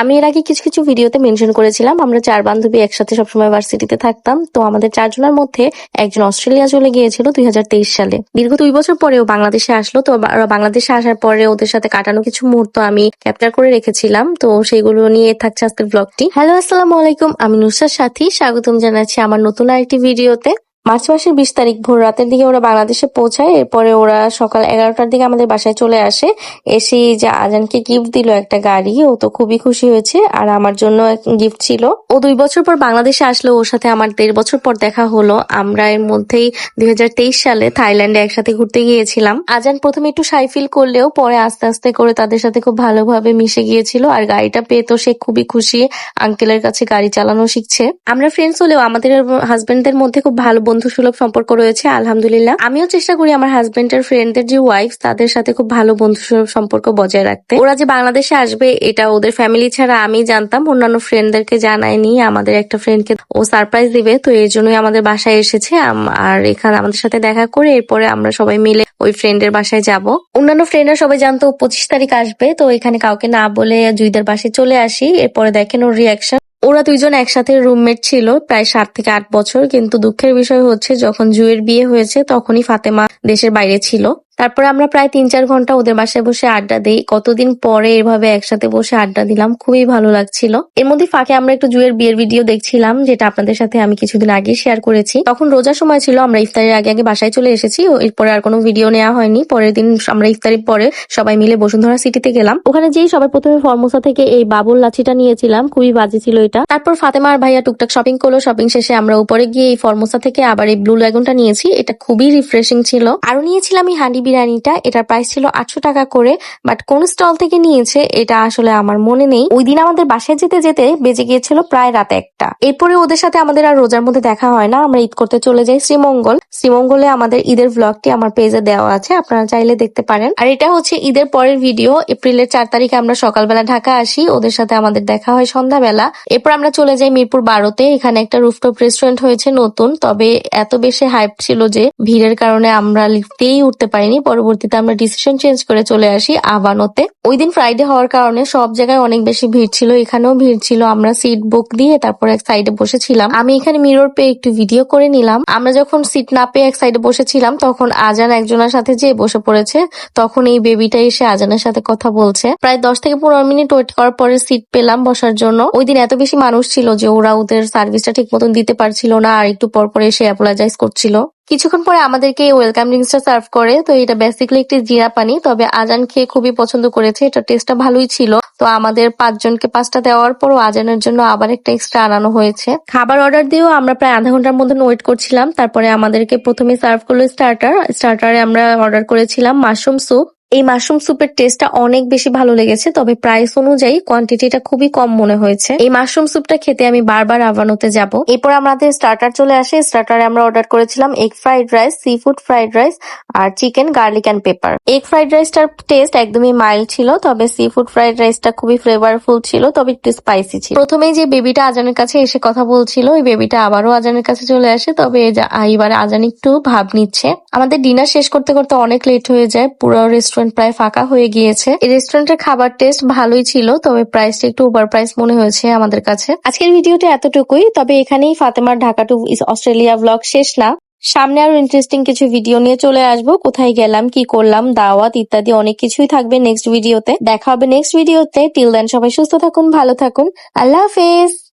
আমি এর আগে কিছু কিছু ভিডিওতে মেনশন করেছিলাম আমরা 4 বান্ধবী একসাথে সবসময় ভার্সিটিতে থাকতাম। তো আমাদের 4 জনের মধ্যে একজন অস্ট্রেলিয়া চলে গিয়েছিল 2023 সালে। দীর্ঘ 2 বছর পরেও বাংলাদেশে আসলো। তো বাংলাদেশে আসার পরে ওদের সাথে কাটানো কিছু মুহূর্ত আমি ক্যাপচার করে রেখেছিলাম। তো সেগুলো নিয়ে থাকছে আজকের ব্লগটি। হ্যালো, আসসালামু আলাইকুম। আমি নুসরাত সাথী, স্বাগতম জানাচ্ছি আমার নতুন আরেকটি ভিডিওতে। মার্চ মাসের 20 তারিখ ভোর রাতের দিকে ওরা বাংলাদেশে পৌঁছায়। এরপরে ওরা সকাল 11টার দিকে আমাদের বাসায় চলে আসে। এসে যে আজানকে গিফট দিল একটা গাড়ি, ও তো খুবই খুশি হয়েছে। আর আমার জন্য গিফট ছিল। ও 2 বছর পর বাংলাদেশে আসলো, ওর সাথে আমার 1.5 বছর পর দেখা হলো। আমরা এর মধ্যেই 2023 সালে থাইল্যান্ডে একসাথে ঘুরতে গিয়েছিলাম। আজান প্রথমে একটু শাই ফিল করলেও পরে আস্তে আস্তে করে তাদের সাথে খুব ভালোভাবে মিশে গিয়েছিল। আর গাড়িটা পেয়ে তো সে খুবই খুশি, আঙ্কেলের কাছে গাড়ি চালানো শিখছে। আমরা ফ্রেন্ডস হলেও আমাদের হাজবেন্ডদের মধ্যে খুব ভালো বন্ধু সুলভ সম্পর্ক রয়েছে, আলহামদুলিল্লাহ। আমিও চেষ্টা করি আমার হাজবেন্ডের ফ্রেন্ডদের যে ওয়াইফ তাদের সাথে খুব ভালো বন্ধু সুলভ সম্পর্ক বজায় রাখতে। ওরা যে বাংলাদেশে আসবে এটা ওদের ফ্যামিলি ছাড়া আমি জানতাম, অন্যান্য ফ্রেন্ডদেরকে জানায়নি। আমাদের একটা ফ্রেন্ডকে ও সারপ্রাইজ দিবে, তো এর জন্যই আমাদের বাসায় এসেছে। আর এখানে আমাদের সাথে দেখা করে এরপরে আমরা সবাই মিলে ওই ফ্রেন্ডের বাসায় যাব। অন্যান্য ফ্রেন্ডরা সবাই জানতো 25 তারিখ আসবে, তো এখানে কাউকে না বলে জুইদের বাসায় চলে আসি। এরপরে দেখেন ওর রিয়াকশন। ওরা দুইজন একসাথে রুমমেট ছিল প্রায় 7 থেকে 8 বছর, কিন্তু দুঃখের বিষয় হচ্ছে যখন জুয়ের বিয়ে হয়েছে তখনই ফাতেমা দেশের বাইরে ছিল। তারপরে আমরা প্রায় 3-4 ঘন্টা ওদের বাসায় বসে আড্ডা দিই। কতদিন পরে এভাবে একসাথে বসে আড্ডা দিলাম, খুবই ভালো লাগছিল। এর মধ্যে ফাঁকে আমরা একটু জুয়ের বিয়ের ভিডিও দেখছিলাম, যেটা আপনাদের সাথে আমি কিছুদিন আগে শেয়ার করেছি। তখন রোজার সময় ছিল, আমরা ইফতারের আগে আগে বাসায় চলে এসেছি। এরপরে আর কোনো ভিডিও নেওয়া হয়নি। পরের দিন আমরা ইফতারের পরে সবাই মিলে বসুন্ধরা সিটিতে গেলাম। ওখানে যেই সবার প্রথমে ফর্মোসা থেকে এই বাবুল লাচিটা নিয়েছিলাম, খুবই বাজে ছিল এটা। তারপর ফাতেমা আর ভাইয়া টুকটাক শপিং করলো। শপিং শেষে আমরা উপরে গিয়ে এই ফর্মোসা থেকে আবার এই ব্লু ল্যাগুনটা নিয়েছি। এটা খুবই রিফ্রেশিং ছিল। আরো নিয়েছিলাম এই হান্ডি বিরিয়ানিটা, এটার প্রাইস ছিল 800 টাকা করে। বাট কোন স্টল থেকে নিয়েছে এটা আসলে আমার মনে নেই। ওই দিন আমাদের বাসায় যেতে যেতে বেজে গিয়েছিল প্রায় রাত 1টা। এরপরে ওদের সাথে আমাদের আর রোজার মধ্যে দেখা হয় না। আমরা ঈদ করতে চলে যাই শ্রীমঙ্গলে। আমাদের ঈদের ভ্লগটি আমার পেজে দেওয়া আছে, আপনারা চাইলে দেখতে পারেন। আর এটা হচ্ছে ঈদের পরের ভিডিও। এপ্রিলের 4 তারিখে আমরা সকালবেলা ঢাকা আসি, ওদের সাথে আমাদের দেখা হয় সন্ধ্যাবেলা। এরপর আমরা চলে যাই মিরপুর 12তে। এখানে একটা রুফটপ রেস্টুরেন্ট হয়েছে নতুন, তবে এত বেশি হাইপ ছিল যে ভিড়ের কারণে আমরা লিফটেই উঠতে পারিনি। পরবর্তীতে আমরা ডিসিশন চেঞ্জ করে চলে আসি আবানোতে। ওই দিন ফ্রাইডে হওয়ার কারণে সব জায়গায় অনেক বেশি ভিড় ছিল, এখানেও ভিড় ছিল। আমরা সিট বুক দিয়ে তারপর এক সাইডে বসেছিলাম। আমি এখানে মিরর পেয়ে একটু ভিডিও করে নিলাম। আমরা যখন সিট না পেয়ে এক সাইডে বসেছিলাম তখন আজান একজনের সাথে যেয়ে বসে পড়েছে। তখন এই বেবিটা এসে আজানের সাথে কথা বলছে। প্রায় 10 থেকে 15 মিনিট ওয়েট করার পরে সিট পেলাম বসার জন্য। ওই দিন এত বেশি মানুষ ছিল যে ওরা ওদের সার্ভিসটা ঠিক মতন দিতে পারছিল না, আর একটু পর পর এসে অ্যাপোলোজাইজ করছিল। কিছুক্ষণ পরে আমাদেরকে ওয়েলকাম ড্রিঙ্কসটা সার্ভ করে। তো এটা বেসিক্যালি একটি জিরা পানি, তবে আজান খেয়ে খুবই পছন্দ করেছে, এটা টেস্টটা ভালোই ছিল। তো আমাদের 5 জনকে 5টা দেওয়ার পরও আজানের জন্য আবার একটা এক্সট্রা আনানো হয়েছে। খাবার অর্ডার দিয়েও আমরা প্রায় আধা ঘন্টার মধ্যে ওয়েট করছিলাম। তারপরে আমাদেরকে প্রথমে সার্ভ করলো স্টার্টারে আমরা অর্ডার করেছিলাম মাশরুম স্যুপ। এই মাশরুম স্যুপের টেস্টটা অনেক বেশি ভালো লেগেছে, তবে প্রাইস অনুযায়ী কোয়ান্টিটিটা খুবই কম মনে হয়েছে। এই মাশরুম স্যুপটা খেতে আমি বারবার আবানোতে যাব। এরপর আমাদের স্টার্টার চলে আসে। স্টার্টারে আমরা অর্ডার করেছিলাম egg fried rice, seafood fried rice আর chicken garlic and pepper. Egg fried রাইসটার টেস্ট একদমই মাইল্ড ছিল, তবে সি ফুড ফ্রাইড রাইসটা খুবই ফ্লেভারফুল ছিল, তবে একটু স্পাইসি ছিল। প্রথমেই যে বেবিটা আজানের কাছে এসে কথা বলছিল, ওই বেবিটা আবারও আজানের কাছে চলে আসে, তবে এবার আজান একটু ভাব নিচ্ছে। আমাদের ডিনার শেষ করতে করতে অনেক লেট হয়ে যায়, পুরো রেস্টুরেন্ট প্রায় ফাঁকা হয়ে গিয়েছে। এই রেস্টুরেন্টের খাবার টেস্ট ভালোই ছিল, তবে প্রাইসটা একটু ওভার প্রাইস মনে হয়েছে আমাদের কাছে। আজকের ভিডিওটা এতটুকুই, তবে এখানেই ফাতেমার ঢাকা টু অস্ট্রেলিয়া ব্লগ শেষ না। সামনে আরো ইন্টারেস্টিং কিছু ভিডিও নিয়ে চলে আসবো। কোথায় গেলাম, কি করলাম, দাওয়াত ইত্যাদি অনেক কিছুই থাকবে নেক্সট ভিডিওতে। দেখা হবে নেক্সট ভিডিওতে। টিল দেন সবাই সুস্থ থাকুন, ভালো থাকুন। আল্লাহ হাফেজ।